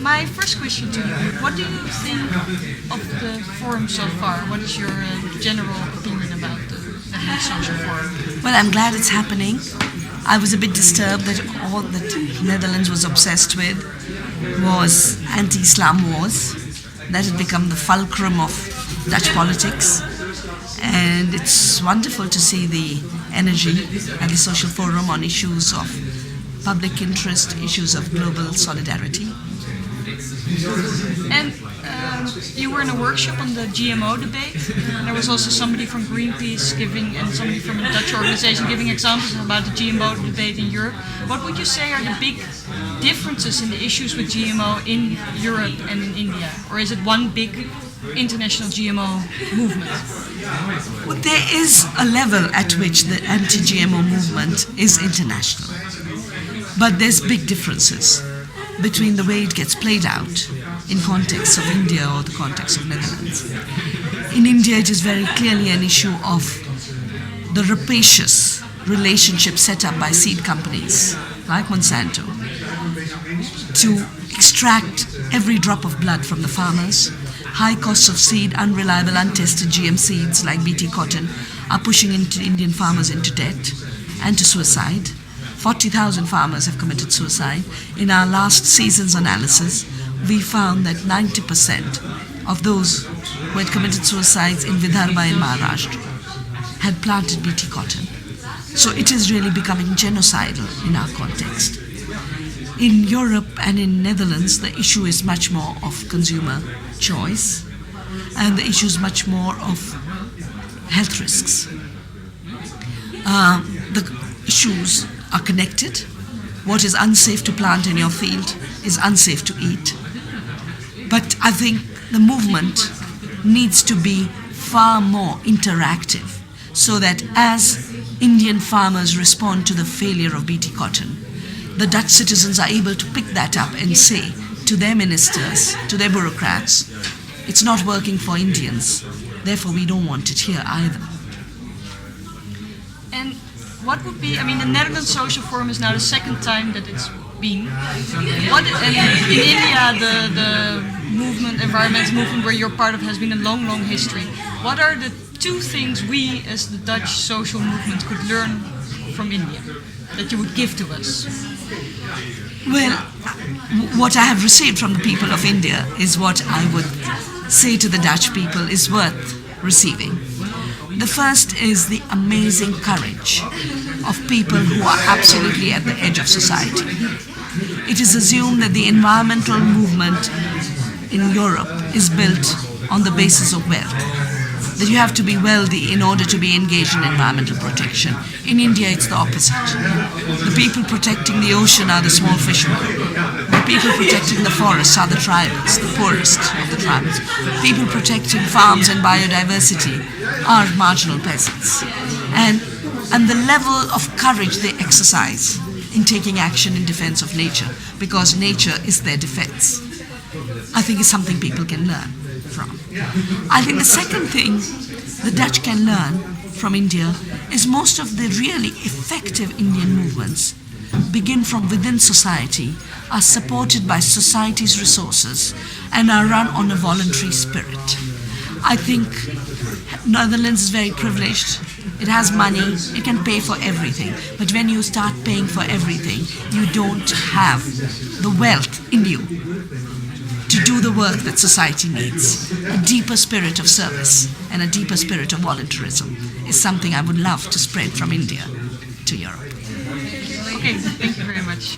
My first question to you, what do you think of the forum so far? What is your general opinion about the Nederlands Social Forum? Well, I'm glad it's happening. I was a bit disturbed that all that Netherlands was obsessed with was anti-Islam wars. That had become the fulcrum of Dutch politics. And it's wonderful to see the energy at the Social Forum on issues of public interest, issues of global solidarity. And you were in a workshop on the GMO debate. There was also somebody from Greenpeace giving, and somebody from a Dutch organization giving examples about the GMO debate in Europe. What would you say are the big differences in the issues with GMO in Europe and in India? Or is it one big international GMO movement? Well, there is a level at which the anti-GMO movement is international. But there's big differences between the way it gets played out in context of India or the context of Netherlands. In India, it is very clearly an issue of the rapacious relationship set up by seed companies like Monsanto to extract every drop of blood from the farmers. High costs of seed, unreliable, untested GM seeds like BT cotton are pushing Indian farmers into debt and to suicide. 40,000 farmers have committed suicide. In our last season's analysis, we found that 90% of those who had committed suicides in Vidarbha in Maharashtra had planted BT cotton. So it is really becoming genocidal in our context. In Europe and in Netherlands, the issue is much more of consumer choice, and the issue is much more of health risks. The issues are connected. What is unsafe to plant in your field is unsafe to eat. But I think the movement needs to be far more interactive so that as Indian farmers respond to the failure of BT cotton, the Dutch citizens are able to pick that up and say to their ministers, to their bureaucrats, it's not working for Indians, therefore we don't want it here either. And what would be, the Nederlands Social Forum is now the second time that it's been. And in India, the movement, environmental movement where you're part of has been a long, long history. What are the two things we as the Dutch social movement could learn from India that you would give to us? Well, what I have received from the people of India is what I would say to the Dutch people is worth receiving. The first is the amazing courage of people who are absolutely at the edge of society. It is assumed that the environmental movement in Europe is built on the basis of wealth, that you have to be wealthy in order to be engaged in environmental protection. In India, it's the opposite. The people protecting the ocean are the small fishermen. The people protecting the forests are the tribals, the poorest of the tribals. People protecting farms and biodiversity are marginal peasants. And the level of courage they exercise in taking action in defense of nature, because nature is their defense, I think is something people can learn from. I think the second thing the Dutch can learn from India is most of the really effective Indian movements begin from within society, are supported by society's resources, and are run on a voluntary spirit. I think Netherlands is very privileged. It has money, it can pay for everything. But when you start paying for everything, you don't have the wealth in you to do the work that society needs. A deeper spirit of service and a deeper spirit of voluntarism is something I would love to spread from India to Europe. Okay, thank you very much.